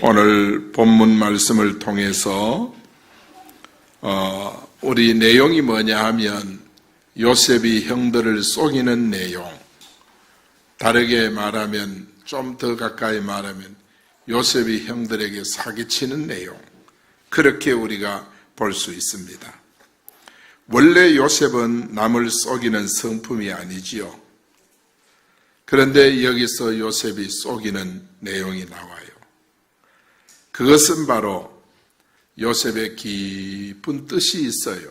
오늘 본문 말씀을 통해서 우리 내용이 뭐냐 하면 요셉이 형들을 속이는 내용, 다르게 말하면 좀 더 가까이 말하면 요셉이 형들에게 사기치는 내용, 그렇게 우리가 볼 수 있습니다. 원래 요셉은 남을 속이는 성품이 아니지요. 그런데 여기서 요셉이 속이는 내용이 나와요. 그것은 바로 요셉의 깊은 뜻이 있어요.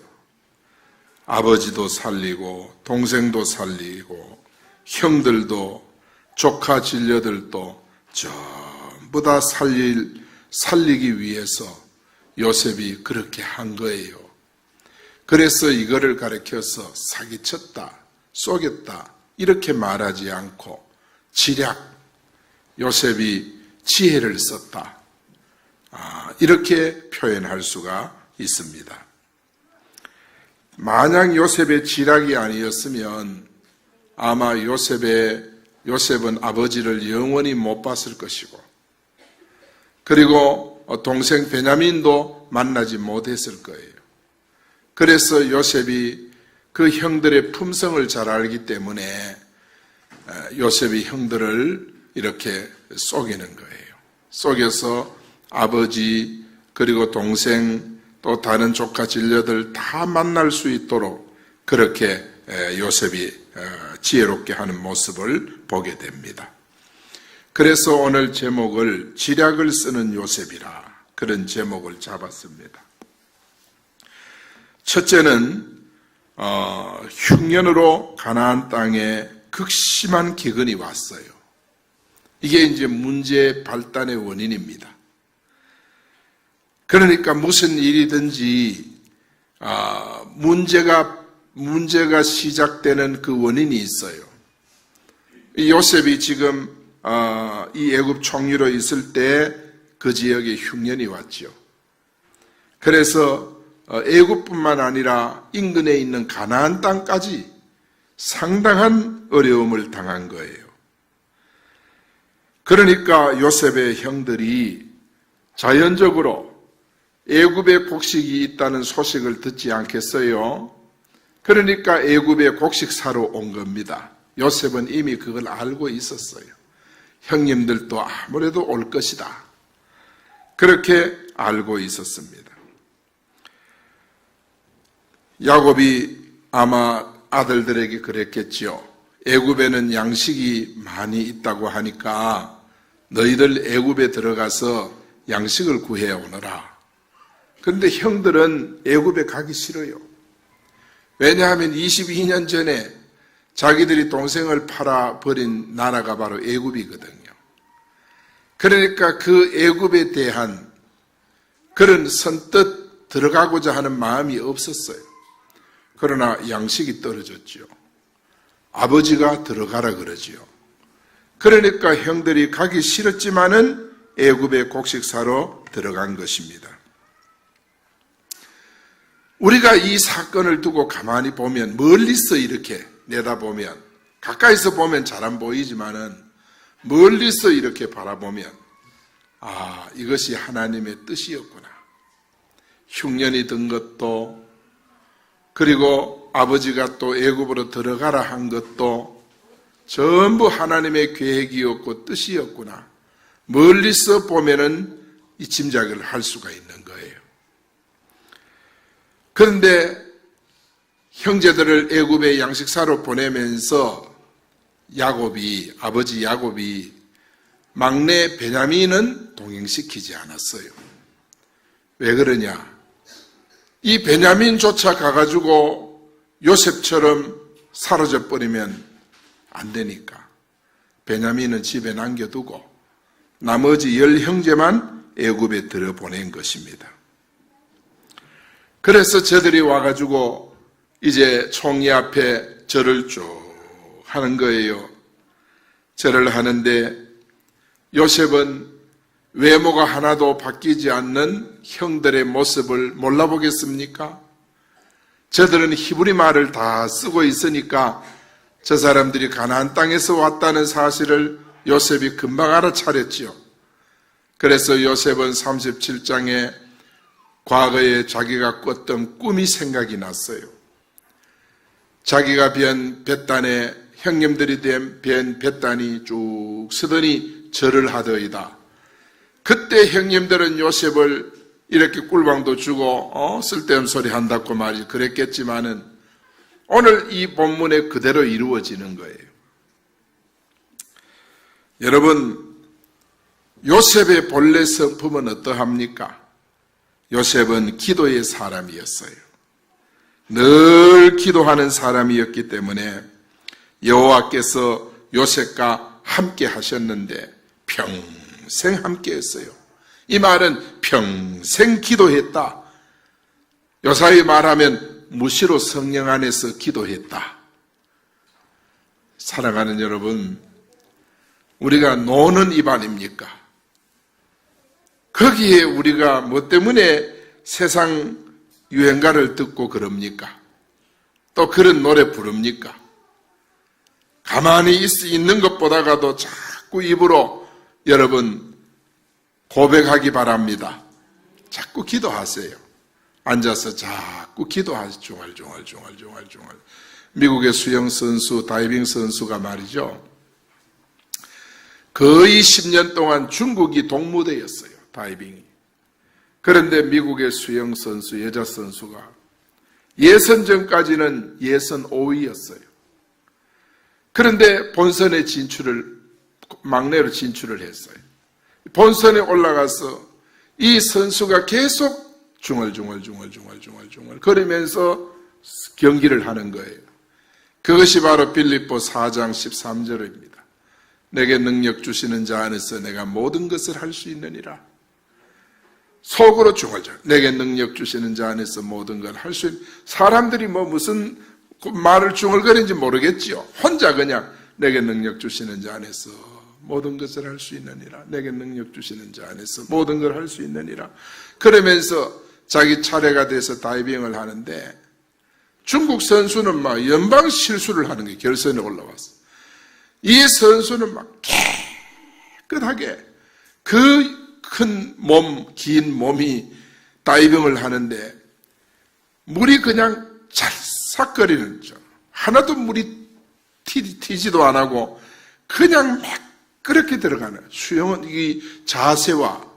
아버지도 살리고 동생도 살리고 형들도 조카 진려들도 전부 다 살리기 위해서 요셉이 그렇게 한 거예요. 그래서 이거를 가리켜서 사기쳤다, 속였다 이렇게 말하지 않고 지략, 요셉이 지혜를 썼다, 이렇게 표현할 수가 있습니다. 만약 요셉의 지략이 아니었으면 아마 요셉은 아버지를 영원히 못 봤을 것이고, 그리고 동생 베냐민도 만나지 못했을 거예요. 그래서 요셉이 그 형들의 품성을 잘 알기 때문에 요셉이 형들을 이렇게 속이는 거예요. 속여서 아버지 그리고 동생 또 다른 조카 진려들 다 만날 수 있도록 그렇게 요셉이 지혜롭게 하는 모습을 보게 됩니다. 그래서 오늘 제목을 지략을 쓰는 요셉이라 그런 제목을 잡았습니다. 첫째는 흉년으로 가나안 땅에 극심한 기근이 왔어요. 이게 이제 문제 발단의 원인입니다. 그러니까 무슨 일이든지 문제가 시작되는 그 원인이 있어요. 요셉이 지금 이 애굽 총리로 있을 때 그 지역에 흉년이 왔죠. 그래서 애굽뿐만 아니라 인근에 있는 가나안 땅까지 상당한 어려움을 당한 거예요. 그러니까 요셉의 형들이 자연적으로 애굽에 곡식이 있다는 소식을 듣지 않겠어요? 그러니까 애굽에 곡식 사러 온 겁니다. 요셉은 이미 그걸 알고 있었어요. 형님들도 아무래도 올 것이다. 그렇게 알고 있었습니다. 야곱이 아마 아들들에게 그랬겠지요. 애굽에는 양식이 많이 있다고 하니까 너희들 애굽에 들어가서 양식을 구해 오너라. 그런데 형들은 애굽에 가기 싫어요. 왜냐하면 22년 전에 자기들이 동생을 팔아버린 나라가 바로 애굽이거든요. 그러니까 그 애굽에 대한 그런 선뜻 들어가고자 하는 마음이 없었어요. 그러나 양식이 떨어졌죠. 아버지가 들어가라 그러지요. 그러니까 형들이 가기 싫었지만은 애굽에 곡식 사러 들어간 것입니다. 우리가 이 사건을 두고 가만히 보면, 멀리서 이렇게 내다보면, 가까이서 보면 잘 안 보이지만은 멀리서 이렇게 바라보면 이것이 하나님의 뜻이었구나. 흉년이 든 것도, 그리고 아버지가 또 애굽으로 들어가라 한 것도 전부 하나님의 계획이었고 뜻이었구나. 멀리서 보면은 이 짐작을 할 수가 있는 거예요. 그런데 형제들을 애굽에 양식 사러 보내면서 아버지 야곱이 막내 베냐민은 동행시키지 않았어요. 왜 그러냐? 이 베냐민조차 가가지고 요셉처럼 사라져 버리면 안 되니까 베냐민은 집에 남겨두고 나머지 10형제만 애굽에 들어보낸 것입니다. 그래서 저들이 와가지고 이제 총리 앞에 절을 쭉 하는 거예요. 절을 하는데 요셉은 외모가 하나도 바뀌지 않는 형들의 모습을 몰라보겠습니까? 저들은 히브리 말을 다 쓰고 있으니까 저 사람들이 가나안 땅에서 왔다는 사실을 요셉이 금방 알아차렸지요. 그래서 요셉은 37장에 과거에 자기가 꿨던 꿈이 생각이 났어요. 자기가 변 벳단에 형님들이 변 벳단이 쭉 서더니 절을 하더이다. 그때 형님들은 요셉을 이렇게 꿀방도 주고 쓸데없는 소리 한다고 말이 그랬겠지만은 오늘 이 본문에 그대로 이루어지는 거예요. 여러분, 요셉의 본래 성품은 어떠합니까? 요셉은 기도의 사람이었어요. 늘 기도하는 사람이었기 때문에 여호와께서 요셉과 함께 하셨는데 평생 함께 했어요. 이 말은 평생 기도했다. 요사이 말하면 무시로 성령 안에서 기도했다. 사랑하는 여러분, 우리가 노는 입안입니까? 거기에 우리가 뭐 때문에 세상 유행가를 듣고 그럽니까? 또 그런 노래 부릅니까? 가만히 있는 것보다가도 자꾸 입으로 여러분 고백하기 바랍니다. 자꾸 기도하세요. 앉아서 자꾸 기도하세요. 중얼중얼. 미국의 수영 선수, 다이빙 선수가 말이죠. 거의 10년 동안 중국이 동무대였어요. 다이빙이. 그런데 미국의 수영 선수, 여자 선수가 예선전까지는 예선 5위였어요. 그런데 본선에 막내로 진출을 했어요. 본선에 올라가서 이 선수가 계속 중얼중얼 거리면서 경기를 하는 거예요. 그것이 바로 빌립보 4장 13절입니다. 내게 능력 주시는 자 안에서 내가 모든 것을 할 수 있느니라. 속으로 중얼중얼 내게 능력 주시는 자 안에서 모든 걸 할 수 있는, 사람들이 무슨 말을 중얼거리는지 모르겠지요. 혼자 그냥 내게 능력 주시는 자 안에서 모든 것을 할 수 있느니라. 내게 능력 주시는 자 안에서 모든 걸 할 수 있느니라. 그러면서 자기 차례가 돼서 다이빙을 하는데 중국 선수는 막 연방 실수를 하는 게 결선에 올라왔어. 이 선수는 막 깨끗하게 그 큰 몸, 긴 몸이 다이빙을 하는데 물이 그냥 찰싹거리는 죠. 하나도 물이 튀지도 안 하고 그냥 막 그렇게 들어가는, 수영은 이 자세와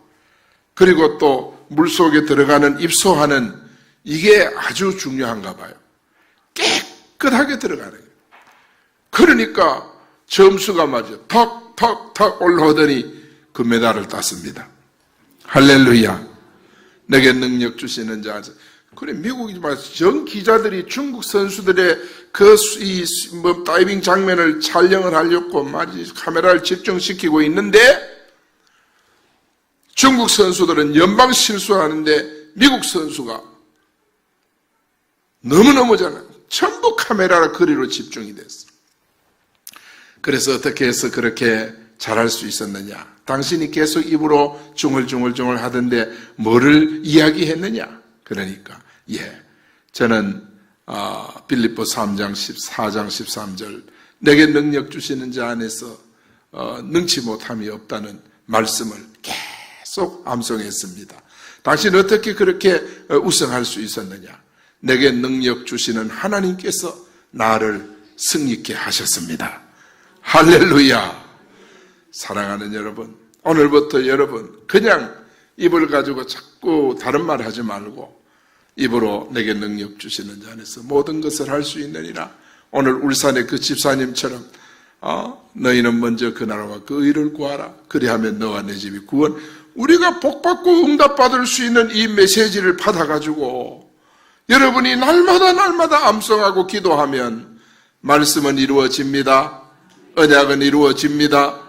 그리고 또 물속에 들어가는 입소하는 이게 아주 중요한가 봐요. 깨끗하게 들어가는 거예요. 그러니까 점수가 맞아 턱 올라오더니 금메달을 땄습니다. 할렐루야. 내게 능력 주시는 자. 그래, 미국이 전 기자들이 중국 선수들의 다이빙 장면을 촬영을 하려고 카메라를 집중시키고 있는데 중국 선수들은 연방 실수하는데 미국 선수가 너무너무 잘해요. 전부 카메라 거리로 집중이 됐어. 그래서 어떻게 해서 그렇게 잘할 수 있었느냐? 당신이 계속 입으로 중얼중얼 하던데 뭐를 이야기했느냐? 그러니까 저는 빌립보 3장 14장 13절 내게 능력 주시는 자 안에서 능치 못함이 없다는 말씀을 계속 암송했습니다. 당신 어떻게 그렇게 우승할 수 있었느냐? 내게 능력 주시는 하나님께서 나를 승리케 하셨습니다. 할렐루야. 사랑하는 여러분, 오늘부터 여러분 그냥 입을 가지고 자꾸 다른 말 하지 말고 입으로 내게 능력 주시는 자 안에서 모든 것을 할 수 있느니라. 오늘 울산의 그 집사님처럼 너희는 먼저 그 나라와 그 의를 구하라. 그리하면 너와 내 집이 구원. 우리가 복받고 응답받을 수 있는 이 메시지를 받아가지고 여러분이 날마다 암송하고 기도하면 말씀은 이루어집니다. 언약은 이루어집니다.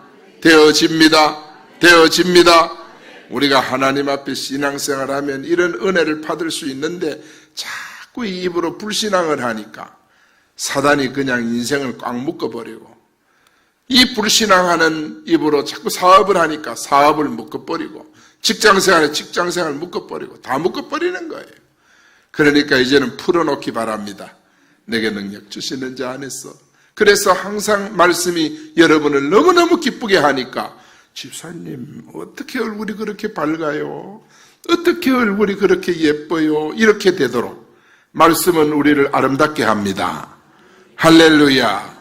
되어집니다. 우리가 하나님 앞에 신앙생활하면 이런 은혜를 받을 수 있는데 자꾸 이 입으로 불신앙을 하니까 사단이 그냥 인생을 꽉 묶어버리고 이 불신앙하는 입으로 자꾸 사업을 하니까 사업을 묶어버리고 직장생활에 직장생활을 묶어버리고 다 묶어버리는 거예요. 그러니까 이제는 풀어놓기 바랍니다. 내게 능력 주시는 자 안에서. 그래서 항상 말씀이 여러분을 너무너무 기쁘게 하니까 집사님, 어떻게 얼굴이 그렇게 밝아요? 어떻게 얼굴이 그렇게 예뻐요? 이렇게 되도록 말씀은 우리를 아름답게 합니다. 할렐루야.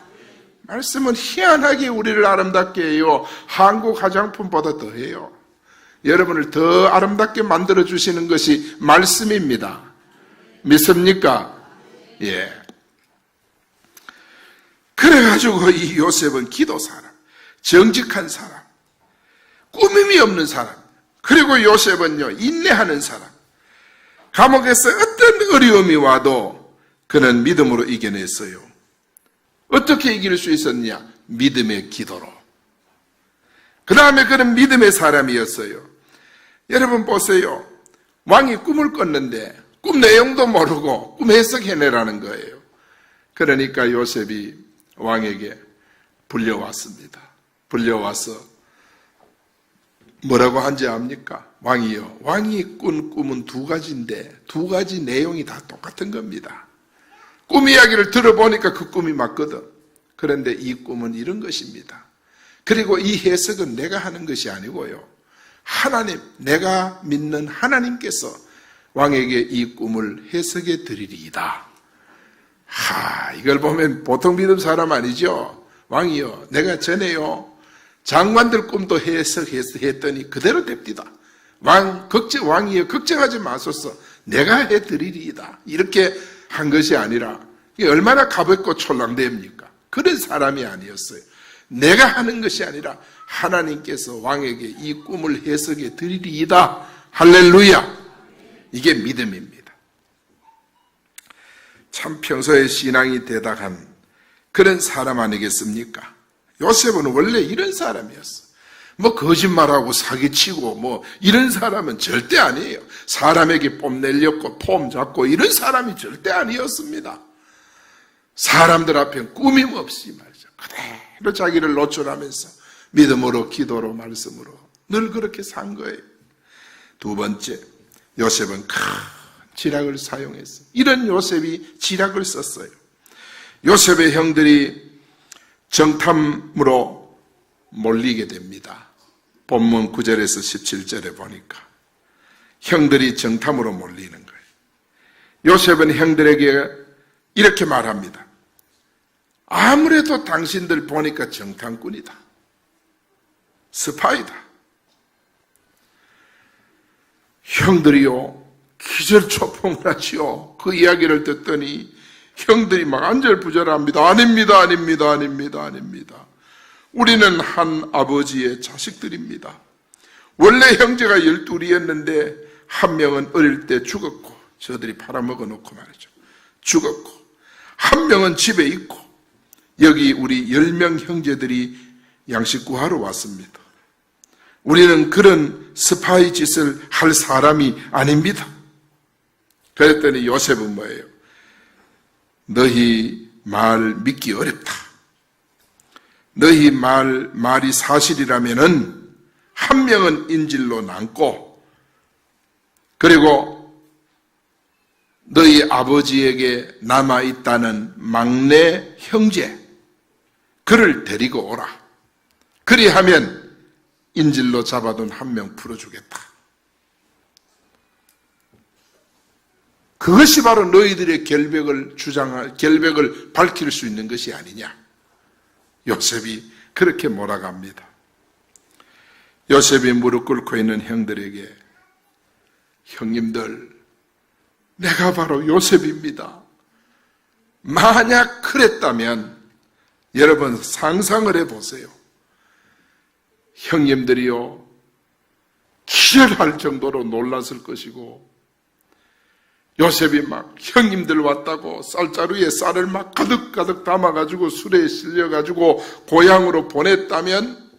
말씀은 희한하게 우리를 아름답게 해요. 한국 화장품보다 더해요. 여러분을 더 아름답게 만들어주시는 것이 말씀입니다. 믿습니까? 예. 그래가지고 이 요셉은 기도 사람, 정직한 사람, 꾸밈이 없는 사람, 그리고 요셉은요, 인내하는 사람. 감옥에서 어떤 어려움이 와도 그는 믿음으로 이겨냈어요. 어떻게 이길 수 있었냐? 믿음의 기도로. 그 다음에 그는 믿음의 사람이었어요. 여러분 보세요. 왕이 꿈을 꿨는데 꿈 내용도 모르고 꿈 해석해내라는 거예요. 그러니까 요셉이 왕에게 불려왔습니다. 불려와서 뭐라고 한지 압니까? 왕이요. 왕이 꾼 꿈은 두 가지인데 두 가지 내용이 다 똑같은 겁니다. 꿈 이야기를 들어보니까 그 꿈이 맞거든. 그런데 이 꿈은 이런 것입니다. 그리고 이 해석은 내가 하는 것이 아니고요. 하나님, 내가 믿는 하나님께서 왕에게 이 꿈을 해석해 드리리이다. 이걸 보면 보통 믿음 사람 아니죠? 왕이요. 내가 전에요. 장관들 꿈도 해석했더니 그대로 됩니다. 왕이요. 걱정하지 마소서. 내가 해드리리이다. 이렇게 한 것이 아니라 이게 얼마나 가볍고 촐랑됩니까? 그런 사람이 아니었어요. 내가 하는 것이 아니라 하나님께서 왕에게 이 꿈을 해석해 드리리이다. 할렐루야. 이게 믿음입니다. 참 평소에 신앙이 대담한 그런 사람 아니겠습니까? 요셉은 원래 이런 사람이었어. 거짓말하고 사기치고 이런 사람은 절대 아니에요. 사람에게 뽐내려고 폼 잡고 이런 사람이 절대 아니었습니다. 사람들 앞에 꾸밈 없이 말이죠. 그대로 자기를 노출하면서 믿음으로, 기도로, 말씀으로 늘 그렇게 산 거예요. 두 번째, 요셉은 큰 지략을 사용했어요. 이런 요셉이 지략을 썼어요. 요셉의 형들이 정탐으로 몰리게 됩니다. 본문 9절에서 17절에 보니까 형들이 정탐으로 몰리는 거예요. 요셉은 형들에게 이렇게 말합니다. 아무래도 당신들 보니까 정탐꾼이다. 스파이다. 형들이요, 기절초풍을 하지요. 그 이야기를 듣더니 형들이 막 안절부절합니다. 아닙니다. 우리는 한 아버지의 자식들입니다. 원래 형제가 12이었는데 한 명은 어릴 때 죽었고, 저들이 팔아먹어 놓고 말이죠. 죽었고, 한 명은 집에 있고, 여기 우리 10명 형제들이 양식 구하러 왔습니다. 우리는 그런 스파이 짓을 할 사람이 아닙니다. 그랬더니 요셉은 뭐예요? 너희 말 믿기 어렵다. 너희 말이 사실이라면은 한 명은 인질로 남고, 그리고 너희 아버지에게 남아있다는 막내 형제, 그를 데리고 오라. 그리하면 인질로 잡아둔 한 명 풀어주겠다. 그것이 바로 너희들의 결백을 밝힐 수 있는 것이 아니냐. 요셉이 그렇게 몰아갑니다. 요셉이 무릎 꿇고 있는 형들에게, 형님들, 내가 바로 요셉입니다. 만약 그랬다면 여러분 상상을 해보세요. 형님들이요, 기절할 정도로 놀랐을 것이고, 요셉이 막 형님들 왔다고 쌀자루에 쌀을 막 가득가득 담아가지고 술에 실려가지고 고향으로 보냈다면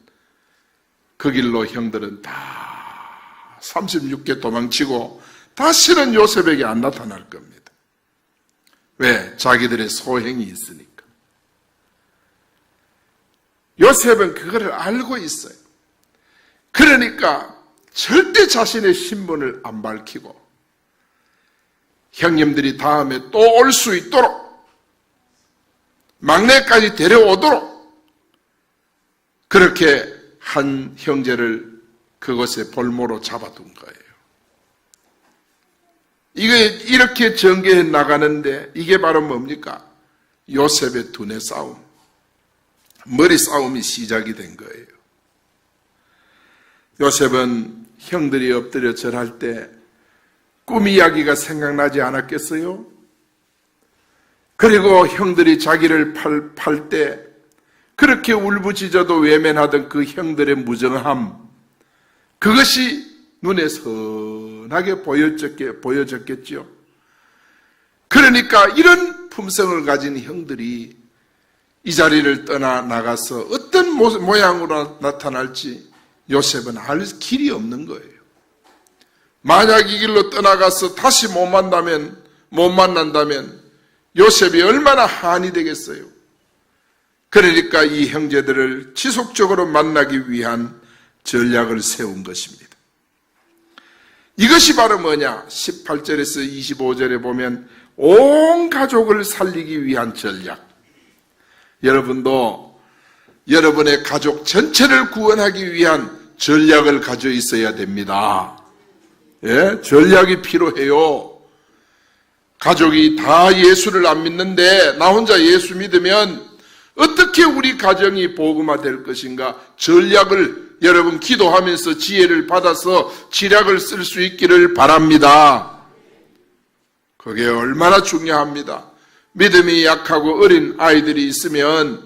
그 길로 형들은 다 36개 도망치고 다시는 요셉에게 안 나타날 겁니다. 왜? 자기들의 소행이 있으니까. 요셉은 그거를 알고 있어요. 그러니까 절대 자신의 신분을 안 밝히고 형님들이 다음에 또 올 수 있도록, 막내까지 데려오도록 그렇게 한 형제를 그곳에 볼모로 잡아둔 거예요. 이게 이렇게 전개해 나가는데 이게 바로 뭡니까? 요셉의 두뇌 싸움, 머리 싸움이 시작이 된 거예요. 요셉은 형들이 엎드려 절할 때 꿈 이야기가 생각나지 않았겠어요? 그리고 형들이 자기를 팔 때 그렇게 울부짖어도 외면하던 그 형들의 무정함, 그것이 눈에 선하게 보여졌겠죠. 그러니까 이런 품성을 가진 형들이 이 자리를 떠나 나가서 어떤 모양으로 나타날지 요셉은 알 길이 없는 거예요. 만약 이 길로 떠나가서 다시 못 만난다면 요셉이 얼마나 한이 되겠어요. 그러니까 이 형제들을 지속적으로 만나기 위한 전략을 세운 것입니다. 이것이 바로 뭐냐? 18절에서 25절에 보면 온 가족을 살리기 위한 전략. 여러분도 여러분의 가족 전체를 구원하기 위한 전략을 가져 있어야 됩니다. 예? 전략이 필요해요. 가족이 다 예수를 안 믿는데 나 혼자 예수 믿으면 어떻게 우리 가정이 복음화 될 것인가? 전략을 여러분 기도하면서 지혜를 받아서 지략을 쓸 수 있기를 바랍니다. 그게 얼마나 중요합니다. 믿음이 약하고 어린 아이들이 있으면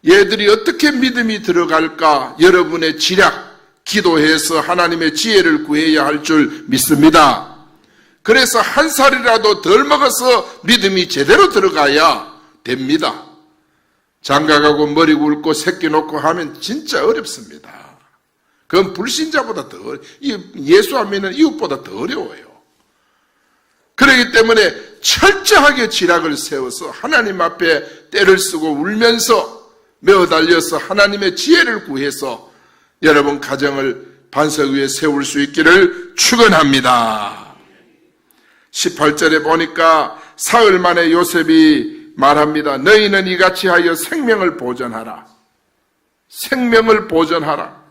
얘들이 어떻게 믿음이 들어갈까? 여러분의 지략, 기도해서 하나님의 지혜를 구해야 할 줄 믿습니다. 그래서 한 살이라도 덜 먹어서 믿음이 제대로 들어가야 됩니다. 장가가고 머리 굵고 새끼 놓고 하면 진짜 어렵습니다. 그건 불신자보다 더, 예수 안 믿는 이웃보다 더 어려워요. 그렇기 때문에 철저하게 지략을 세워서 하나님 앞에 떼를 쓰고 울면서 매어달려서 하나님의 지혜를 구해서 여러분 가정을 반석 위에 세울 수 있기를 축원합니다. 18절에 보니까 사흘 만에 요셉이 말합니다. 너희는 이같이 하여 생명을 보존하라. 생명을 보존하라.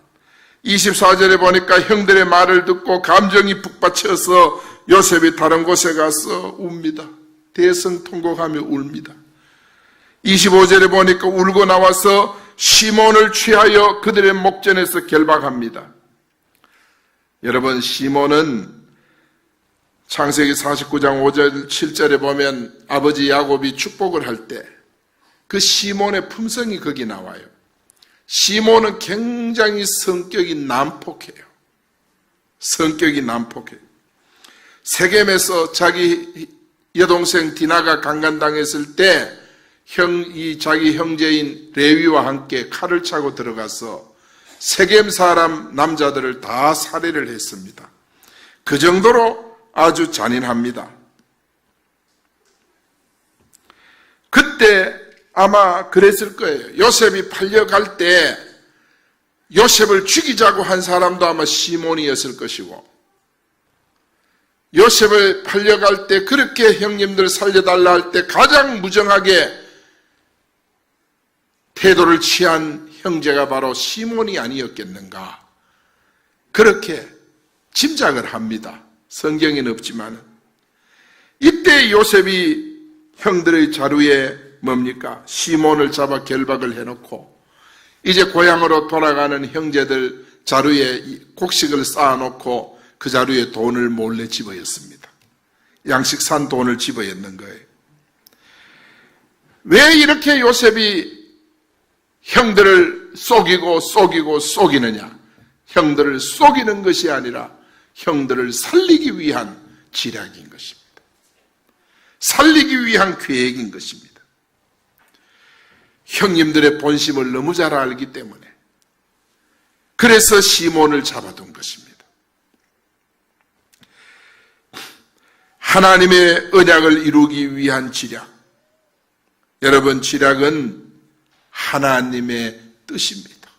24절에 보니까 형들의 말을 듣고 감정이 북받쳐서 요셉이 다른 곳에 가서 웁니다. 대성통곡하며 울니다. 25절에 보니까 울고 나와서 시몬을 취하여 그들의 목전에서 결박합니다. 여러분, 시몬은 창세기 49장 5절 7절에 보면 아버지 야곱이 축복을 할 때 그 시몬의 품성이 거기 나와요. 시몬은 굉장히 성격이 난폭해요. 성격이 난폭해요. 세겜에서 자기 여동생 디나가 강간당했을 때 자기 형제인 레위와 함께 칼을 차고 들어가서 세겜 사람 남자들을 다 살해를 했습니다. 그 정도로 아주 잔인합니다. 그때 아마 그랬을 거예요. 요셉이 팔려갈 때 요셉을 죽이자고 한 사람도 아마 시몬이었을 것이고, 요셉을 팔려갈 때 그렇게 형님들 살려달라 할 때 가장 무정하게 태도를 취한 형제가 바로 시몬이 아니었겠는가, 그렇게 짐작을 합니다. 성경에는 없지만. 이때 요셉이 형들의 자루에 뭡니까? 시몬을 잡아 결박을 해놓고 이제 고향으로 돌아가는 형제들 자루에 곡식을 쌓아놓고 그 자루에 돈을 몰래 집어였습니다. 양식 산 돈을 집어였는 거예요. 왜 이렇게 요셉이 형들을 속이느냐? 형들을 속이는 것이 아니라 형들을 살리기 위한 지략인 것입니다. 살리기 위한 계획인 것입니다. 형님들의 본심을 너무 잘 알기 때문에 그래서 시몬을 잡아둔 것입니다. 하나님의 언약을 이루기 위한 지략. 여러분, 지략은 하나님의 뜻입니다.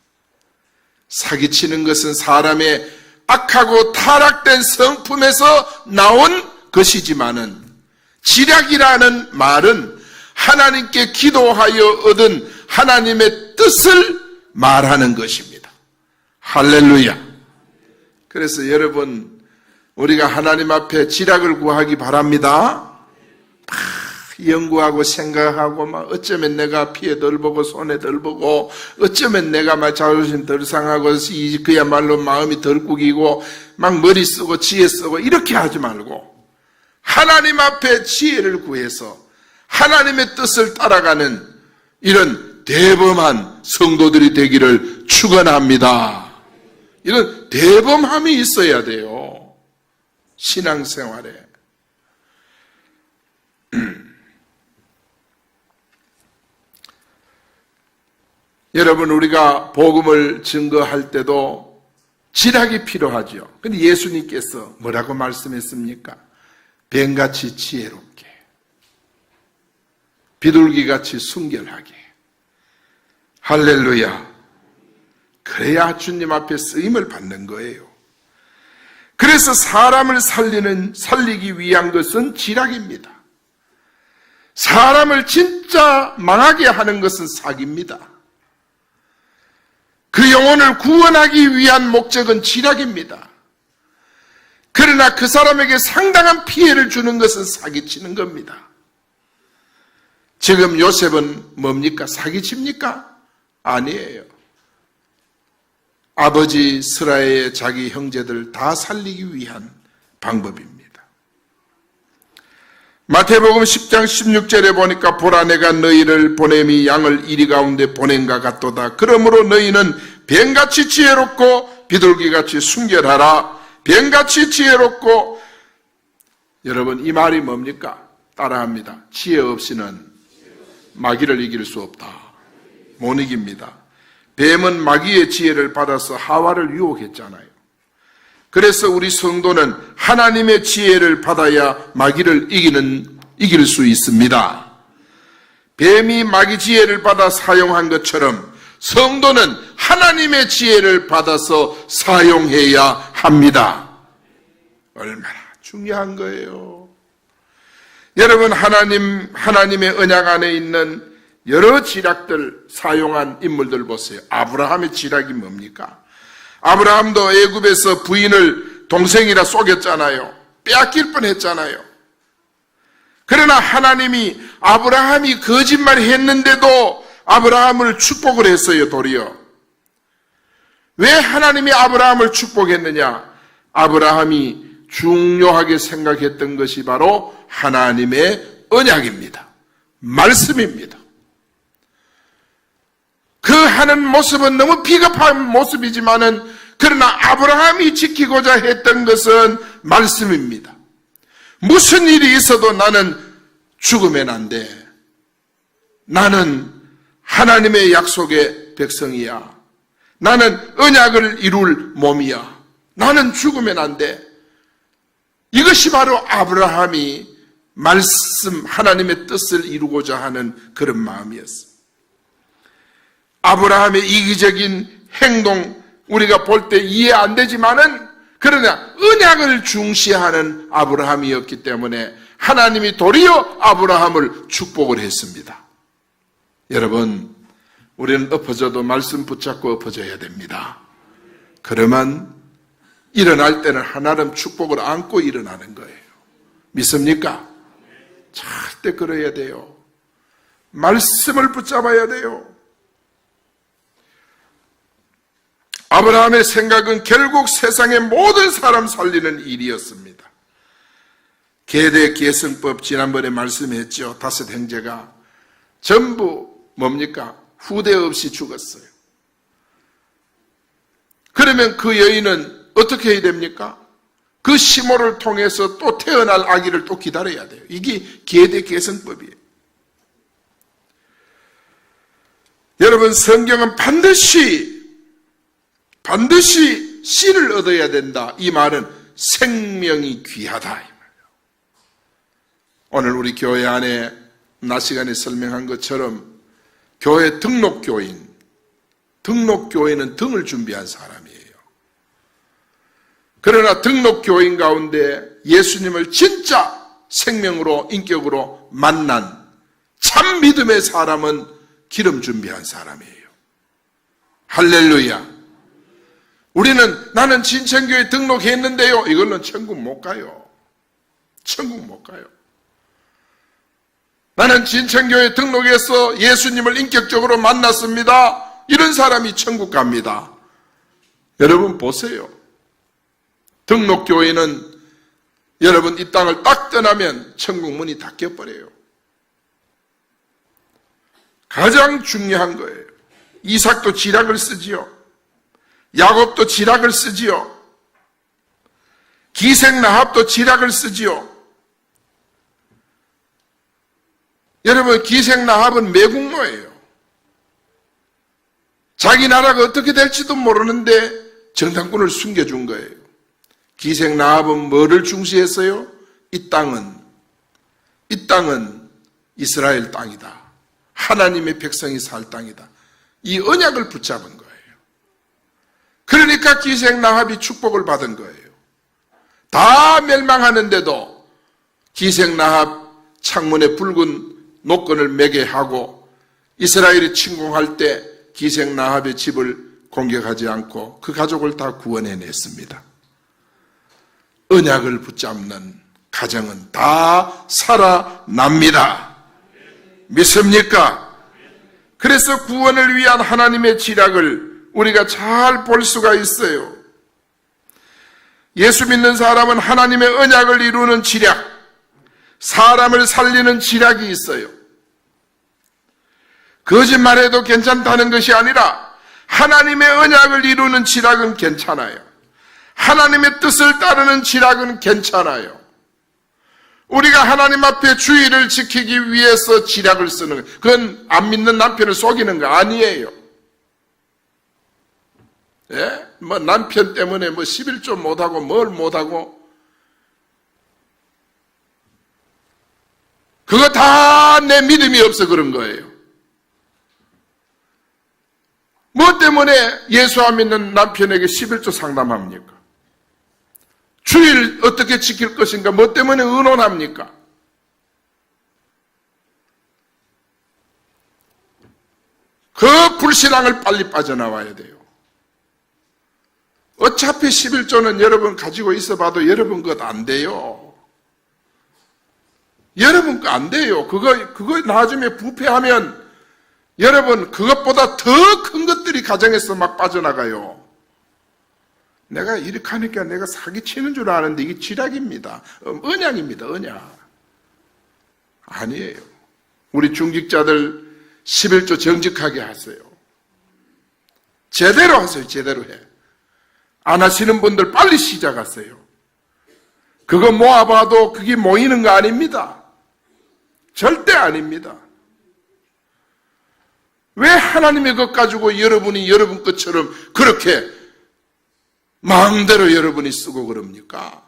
사기치는 것은 사람의 악하고 타락된 성품에서 나온 것이지만은 지략이라는 말은 하나님께 기도하여 얻은 하나님의 뜻을 말하는 것입니다. 할렐루야. 그래서 여러분, 우리가 하나님 앞에 지략을 구하기 바랍니다. 연구하고 생각하고 어쩌면 내가 피해 덜 보고 손해 덜 보고 어쩌면 내가 자존심 덜 상하고 그야말로 마음이 덜 구기고 머리 쓰고 지혜 쓰고 이렇게 하지 말고 하나님 앞에 지혜를 구해서 하나님의 뜻을 따라가는 이런 대범한 성도들이 되기를 축원합니다. 이런 대범함이 있어야 돼요. 신앙생활에. 여러분, 우리가 복음을 증거할 때도 지략이 필요하죠. 근데 예수님께서 뭐라고 말씀했습니까? 뱀같이 지혜롭게, 비둘기같이 순결하게. 할렐루야. 그래야 주님 앞에 쓰임을 받는 거예요. 그래서 사람을 살리기 위한 것은 지략입니다. 사람을 진짜 망하게 하는 것은 사기입니다. 그 영혼을 구원하기 위한 목적은 지략입니다. 그러나 그 사람에게 상당한 피해를 주는 것은 사기치는 겁니다. 지금 요셉은 뭡니까? 사기칩니까? 아니에요. 아버지 스라의 자기 형제들 다 살리기 위한 방법입니다. 마태복음 10장 16절에 보니까 보라 내가 너희를 보냄이 양을 이리 가운데 보낸가 같도다. 그러므로 너희는 뱀같이 지혜롭고 비둘기같이 순결하라. 뱀같이 지혜롭고. 여러분, 이 말이 뭡니까? 따라합니다. 지혜 없이는 마귀를 이길 수 없다. 못 이깁니다. 뱀은 마귀의 지혜를 받아서 하와를 유혹했잖아요. 그래서 우리 성도는 하나님의 지혜를 받아야 마귀를 이길 수 있습니다. 뱀이 마귀 지혜를 받아 사용한 것처럼 성도는 하나님의 지혜를 받아서 사용해야 합니다. 얼마나 중요한 거예요. 여러분, 하나님의 언약 안에 있는 여러 지략들 사용한 인물들 보세요. 아브라함의 지략이 뭡니까? 아브라함도 애굽에서 부인을 동생이라 속였잖아요. 빼앗길 뻔했잖아요. 그러나 하나님이 아브라함이 거짓말했는데도 아브라함을 축복을 했어요. 도리어. 왜 하나님이 아브라함을 축복했느냐? 아브라함이 중요하게 생각했던 것이 바로 하나님의 언약입니다. 말씀입니다. 그 하는 모습은 너무 비겁한 모습이지만은 그러나 아브라함이 지키고자 했던 것은 말씀입니다. 무슨 일이 있어도 나는 죽으면 안 돼. 나는 하나님의 약속의 백성이야. 나는 언약을 이룰 몸이야. 나는 죽으면 안 돼. 이것이 바로 아브라함이 말씀, 하나님의 뜻을 이루고자 하는 그런 마음이었습니다. 아브라함의 이기적인 행동 우리가 볼 때 이해 안 되지만은 그러나 언약을 중시하는 아브라함이었기 때문에 하나님이 도리어 아브라함을 축복을 했습니다. 여러분, 우리는 엎어져도 말씀 붙잡고 엎어져야 됩니다. 그러면 일어날 때는 하나님 축복을 안고 일어나는 거예요. 믿습니까? 절대 그래야 돼요. 말씀을 붙잡아야 돼요. 아브라함의 생각은 결국 세상의 모든 사람 살리는 일이었습니다. 계대 계승법 지난번에 말씀했죠. 5 형제가 전부 뭡니까? 후대 없이 죽었어요. 그러면 그 여인은 어떻게 해야 됩니까? 그 시모를 통해서 또 태어날 아기를 또 기다려야 돼요. 이게 계대 계승법이에요. 여러분, 성경은 반드시 씨를 얻어야 된다. 이 말은 생명이 귀하다. 오늘 우리 교회 안에 낮 시간에 설명한 것처럼 교회 등록교인은 등을 준비한 사람이에요. 그러나 등록교인 가운데 예수님을 진짜 생명으로 인격으로 만난 참 믿음의 사람은 기름 준비한 사람이에요. 할렐루야. 나는 진천교회 등록했는데요. 이걸로는 천국 못 가요. 천국 못 가요. 나는 진천교회 등록해서 예수님을 인격적으로 만났습니다. 이런 사람이 천국 갑니다. 여러분 보세요. 등록교회는 여러분 이 땅을 딱 떠나면 천국 문이 닫혀버려요. 가장 중요한 거예요. 이삭도 지략을 쓰지요. 야곱도 지략을 쓰지요. 기생라합도 지략을 쓰지요. 여러분 기생라합은 매국노예요. 자기 나라가 어떻게 될지도 모르는데 정탐꾼을 숨겨준 거예요. 기생라합은 뭐를 중시했어요? 이 땅은 이스라엘 땅이다. 하나님의 백성이 살 땅이다. 이 언약을 붙잡은 거예요. 그러니까 기생라합이 축복을 받은 거예요. 다 멸망하는데도 기생라합 창문에 붉은 노건을 매게 하고 이스라엘이 침공할 때 기생라합의 집을 공격하지 않고 그 가족을 다 구원해냈습니다. 언약을 붙잡는 가정은 다 살아납니다. 믿습니까? 그래서 구원을 위한 하나님의 지략을 우리가 잘 볼 수가 있어요. 예수 믿는 사람은 하나님의 언약을 이루는 지략, 사람을 살리는 지략이 있어요. 거짓말해도 괜찮다는 것이 아니라 하나님의 언약을 이루는 지략은 괜찮아요. 하나님의 뜻을 따르는 지략은 괜찮아요. 우리가 하나님 앞에 주의를 지키기 위해서 지략을 쓰는 거예요. 그건 안 믿는 남편을 속이는 거 아니에요. 예? 남편 때문에 11조 못하고 뭘 못하고 그거 다 내 믿음이 없어 그런 거예요. 뭐 때문에 예수 안 믿는 남편에게 11조 상담합니까? 주일 어떻게 지킬 것인가? 뭐 때문에 의논합니까? 그 불신앙을 빨리 빠져나와야 돼요. 어차피 11조는 여러분 가지고 있어봐도 여러분 것 안 돼요. 여러분 거 안 돼요. 그거 나중에 부패하면 여러분 그것보다 더 큰 것들이 가정에서 막 빠져나가요. 내가 이렇게 하니까 내가 사기치는 줄 아는데 이게 지략입니다. 언약입니다. 언약. 아니에요. 우리 중직자들 11조 정직하게 하세요. 제대로 하세요. 제대로 해. 안 하시는 분들 빨리 시작하세요. 그거 모아봐도 그게 모이는 거 아닙니다. 절대 아닙니다. 왜 하나님의 것 가지고 여러분이 여러분 것처럼 그렇게 마음대로 여러분이 쓰고 그럽니까?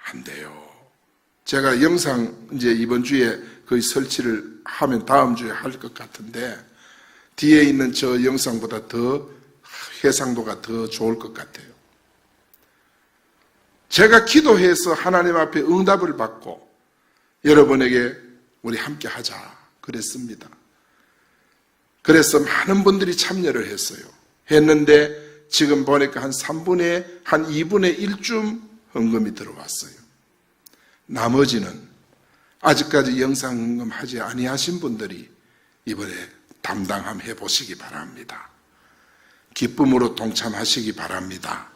안 돼요. 제가 영상 이제 이번 주에 거의 설치를 하면 다음 주에 할 것 같은데 뒤에 있는 저 영상보다 더 해상도가 더 좋을 것 같아요. 제가 기도해서 하나님 앞에 응답을 받고 여러분에게 우리 함께 하자 그랬습니다. 그래서 많은 분들이 참여를 했는데 지금 보니까 한 2분의 1쯤 헌금이 들어왔어요. 나머지는 아직까지 영상 헌금하지 아니하신 분들이 이번에 담당 한번 해보시기 바랍니다. 기쁨으로 동참하시기 바랍니다.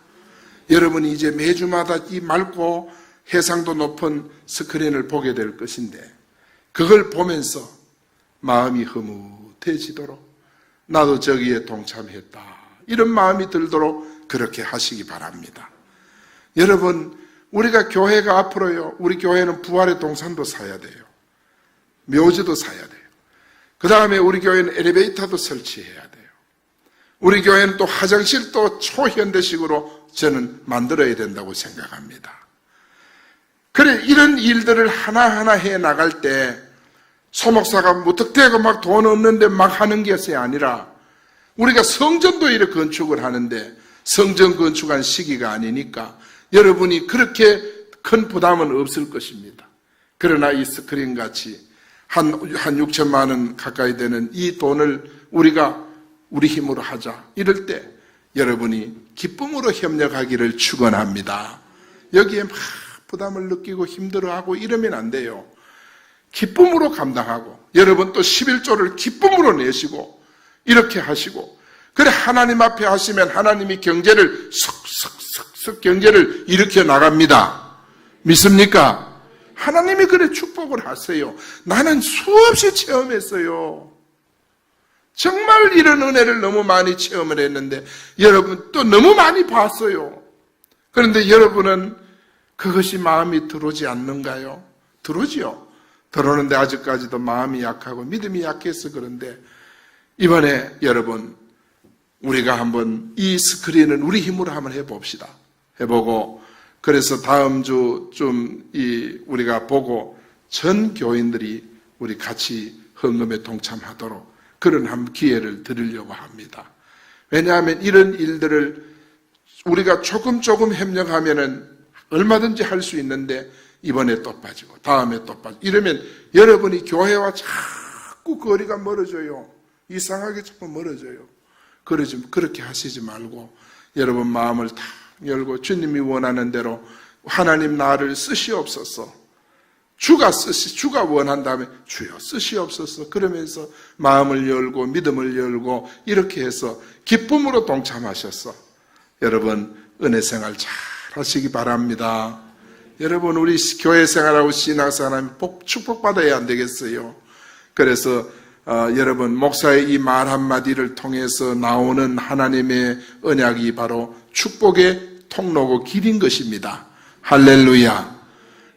여러분이 이제 매주마다 이 맑고 해상도 높은 스크린을 보게 될 것인데 그걸 보면서 마음이 흐뭇해지도록 나도 저기에 동참했다 이런 마음이 들도록 그렇게 하시기 바랍니다. 여러분 우리가 교회가 앞으로요 우리 교회는 부활의 동산도 사야 돼요. 묘지도 사야 돼요. 그 다음에 우리 교회는 엘리베이터도 설치해야 돼요. 우리 교회는 또 화장실도 초현대식으로 저는 만들어야 된다고 생각합니다. 그래 이런 일들을 하나하나 해 나갈 때 소목사가 무턱대고 막 돈 없는데 막 하는 것이 아니라 우리가 성전도 이렇게 건축을 하는데 성전 건축한 시기가 아니니까 여러분이 그렇게 큰 부담은 없을 것입니다. 그러나 이 스크린같이 한 6천만 원 가까이 되는 이 돈을 우리가 우리 힘으로 하자. 이럴 때 여러분이 기쁨으로 협력하기를 축원합니다. 여기에 막 부담을 느끼고 힘들어하고 이러면 안 돼요. 기쁨으로 감당하고 여러분 또 11조를 기쁨으로 내시고 이렇게 하시고 그래 하나님 앞에 하시면 하나님이 경제를 석석석석 경제를 일으켜 나갑니다. 믿습니까? 하나님이 그래 축복을 하세요. 나는 수없이 체험했어요. 정말 이런 은혜를 너무 많이 체험을 했는데 여러분 또 너무 많이 봤어요. 그런데 여러분은 그것이 마음이 들어오지 않는가요? 들어오지요. 들어오는데 아직까지도 마음이 약하고 믿음이 약해서 그런데 이번에 여러분 우리가 한번 이 스크린을 우리 힘으로 한번 해봅시다. 해보고 그래서 다음 주 좀 우리가 보고 전 교인들이 우리 같이 헌금에 동참하도록 그런 한 기회를 드리려고 합니다. 왜냐하면 이런 일들을 우리가 조금 협력하면은 얼마든지 할 수 있는데 이번에 또 빠지고 다음에 또 빠지고 이러면 여러분이 교회와 자꾸 거리가 멀어져요. 이상하게 자꾸 멀어져요. 그렇게 하시지 말고 여러분 마음을 다 열고 주님이 원하는 대로 하나님 나를 쓰시옵소서. 주가 원한다면 주여 쓰시옵소서. 그러면서 마음을 열고 믿음을 열고 이렇게 해서 기쁨으로 동참하셔서 여러분 은혜 생활 잘 하시기 바랍니다. 여러분 우리 교회 생활하고 신앙생활하면 축복받아야 안 되겠어요. 그래서 여러분 목사의 이 말 한마디를 통해서 나오는 하나님의 언약이 바로 축복의 통로고 길인 것입니다. 할렐루야.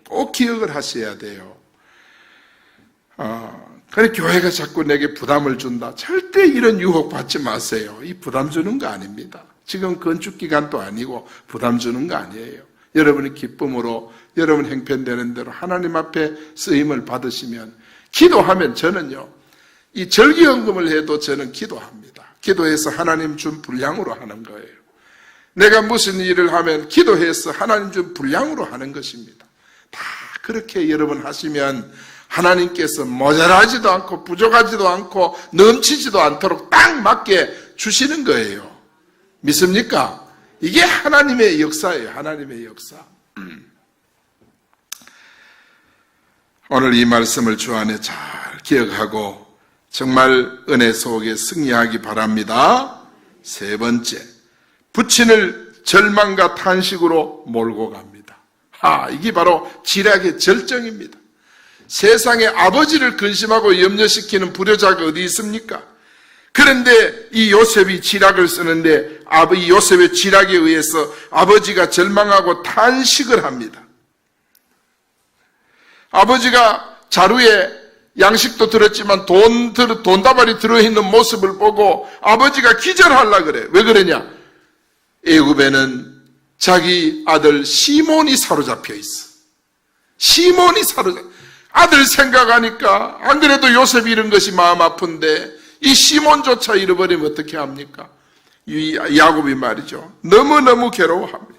꼭 기억을 하셔야 돼요. 그래 교회가 자꾸 내게 부담을 준다. 절대 이런 유혹 받지 마세요. 이 부담 주는 거 아닙니다. 지금 건축 기간도 아니고 부담 주는 거 아니에요. 여러분이 기쁨으로 여러분 형편되는 대로 하나님 앞에 쓰임을 받으시면 기도하면 저는요. 이 절기헌금을 해도 저는 기도합니다. 기도해서 하나님 준 분량으로 하는 거예요. 내가 무슨 일을 하면 기도해서 하나님 준 분량으로 하는 것입니다. 다 그렇게 여러분 하시면 하나님께서 모자라지도 않고 부족하지도 않고 넘치지도 않도록 딱 맞게 주시는 거예요. 믿습니까? 이게 하나님의 역사예요. 하나님의 역사. 오늘 이 말씀을 주 안에 잘 기억하고 정말 은혜 속에 승리하기 바랍니다. 세 번째, 부친을 절망과 탄식으로 몰고 갑니다. 이게 바로 지략의 절정입니다. 세상에 아버지를 근심하고 염려시키는 불효자가 어디 있습니까? 그런데 이 요셉이 지략을 쓰는데 이 요셉의 지략에 의해서 아버지가 절망하고 탄식을 합니다. 아버지가 자루에 양식도 들었지만 돈다발이 들어있는 모습을 보고 아버지가 기절하려고 그래. 왜 그러냐? 애굽에는 자기 아들 시몬이 사로잡혀 있어. 아들 생각하니까 안 그래도 요셉이 잃은 것이 마음 아픈데 이 시몬조차 잃어버리면 어떻게 합니까? 이 야곱이 말이죠. 너무너무 괴로워합니다.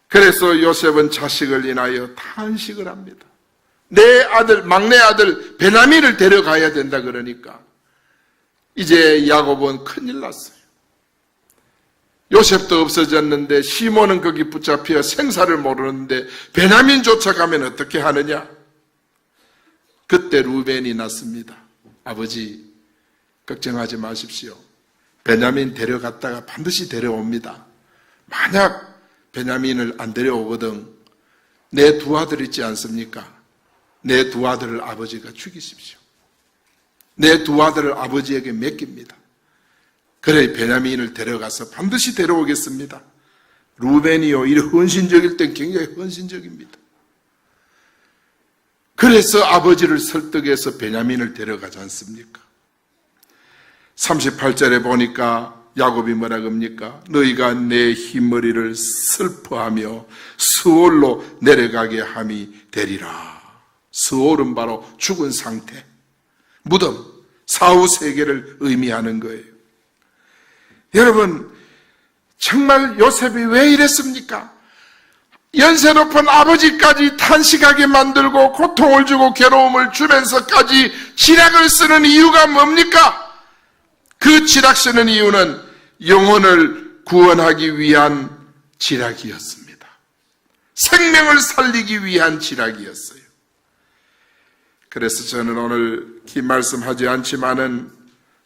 그래서 요셉은 자식을 인하여 탄식을 합니다. 내 아들, 막내 아들 베냐민을 데려가야 된다 그러니까 이제 야곱은 큰일 났어요. 요셉도 없어졌는데 시몬은 거기 붙잡혀 생사를 모르는데 베냐민 쫓아가면 어떻게 하느냐? 그때 루벤이 났습니다. 아버지 걱정하지 마십시오. 베냐민 데려갔다가 반드시 데려옵니다. 만약 베냐민을 안 데려오거든 내 두 아들 있지 않습니까? 내 두 아들을 아버지가 죽이십시오. 내 두 아들을 아버지에게 맡깁니다. 그래 베냐민을 데려가서 반드시 데려오겠습니다. 루벤이요 이 헌신적일 땐 굉장히 헌신적입니다. 그래서 아버지를 설득해서 베냐민을 데려가지 않습니까? 38절에 보니까 야곱이 뭐라 그럽니까? 너희가 내 흰머리를 슬퍼하며 스올로 내려가게 함이 되리라. 스올은 바로 죽은 상태, 무덤, 사후 세계를 의미하는 거예요. 여러분 정말 요셉이 왜 이랬습니까? 연세 높은 아버지까지 탄식하게 만들고 고통을 주고 괴로움을 주면서까지 지략을 쓰는 이유가 뭡니까? 그 지락 쓰는 이유는 영혼을 구원하기 위한 지락이었습니다. 생명을 살리기 위한 지락이었어요. 그래서 저는 오늘 긴 말씀하지 않지만은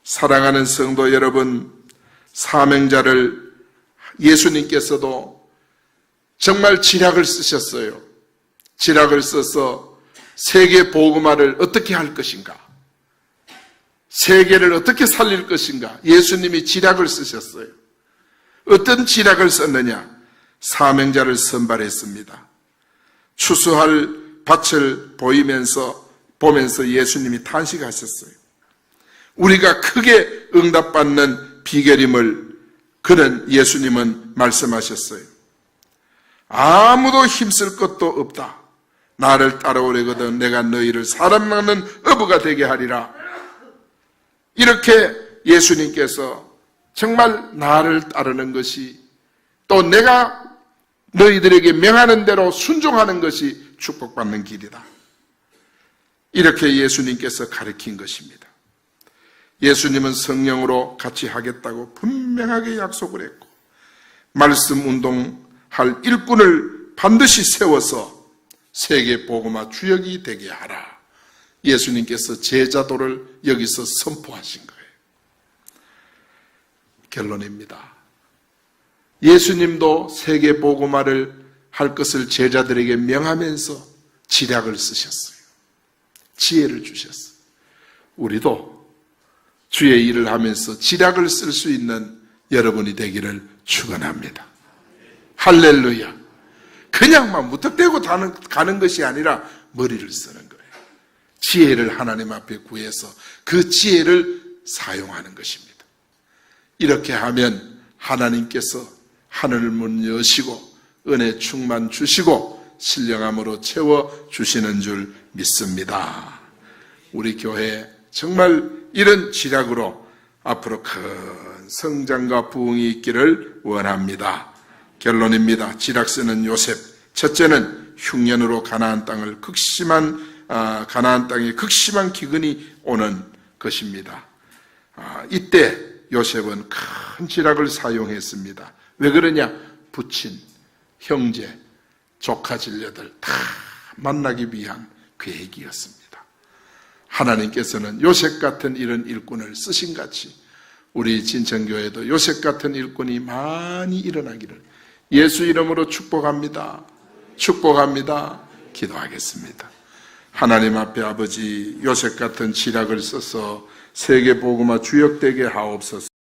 사랑하는 성도 여러분, 사명자를 예수님께서도 정말 지략을 쓰셨어요. 지략을 써서 세계 복음화를 어떻게 할 것인가, 세계를 어떻게 살릴 것인가, 예수님이 지략을 쓰셨어요. 어떤 지략을 썼느냐? 사명자를 선발했습니다. 추수할 밭을 보면서 예수님이 탄식하셨어요. 우리가 크게 응답받는 비결임을 그는 예수님은 말씀하셨어요. 아무도 힘쓸 것도 없다. 나를 따라오려거든 내가 너희를 사람 낳는 어부가 되게 하리라. 이렇게 예수님께서 정말 나를 따르는 것이, 또 내가 너희들에게 명하는 대로 순종하는 것이 축복받는 길이다. 이렇게 예수님께서 가르친 것입니다. 예수님은 성령으로 같이 하겠다고 분명하게 약속을 했고, 말씀 운동할 일꾼을 반드시 세워서 세계 복음화 주역이 되게 하라. 예수님께서 제자도를 여기서 선포하신 거예요. 결론입니다. 예수님도 세계 복음화를 할 것을 제자들에게 명하면서 지략을 쓰셨어요. 지혜를 주셨어요. 우리도 주의 일을 하면서 지략을 쓸 수 있는 여러분이 되기를 축원합니다. 할렐루야. 그냥만 무턱대고 가는 것이 아니라 머리를 쓰는 거예요. 지혜를 하나님 앞에 구해서 그 지혜를 사용하는 것입니다. 이렇게 하면 하나님께서 하늘 문 여시고 은혜 충만 주시고 신령함으로 채워주시는 줄 믿습니다. 우리 교회 정말 이런 지략으로 앞으로 큰 성장과 부흥이 있기를 원합니다. 결론입니다. 지략 쓰는 요셉. 첫째는 흉년으로 가나안 땅에 극심한 기근이 오는 것입니다. 이때 요셉은 큰 지략을 사용했습니다. 왜 그러냐? 부친, 형제, 조카 진려들 다 만나기 위한 계획이었습니다. 하나님께서는 요셉 같은 이런 일꾼을 쓰신 같이 우리 진천교회도 요셉 같은 일꾼이 많이 일어나기를 예수 이름으로 축복합니다. 축복합니다. 기도하겠습니다. 하나님 앞에 아버지, 요셉 같은 지략을 써서 세계 복음화 주역되게 하옵소서.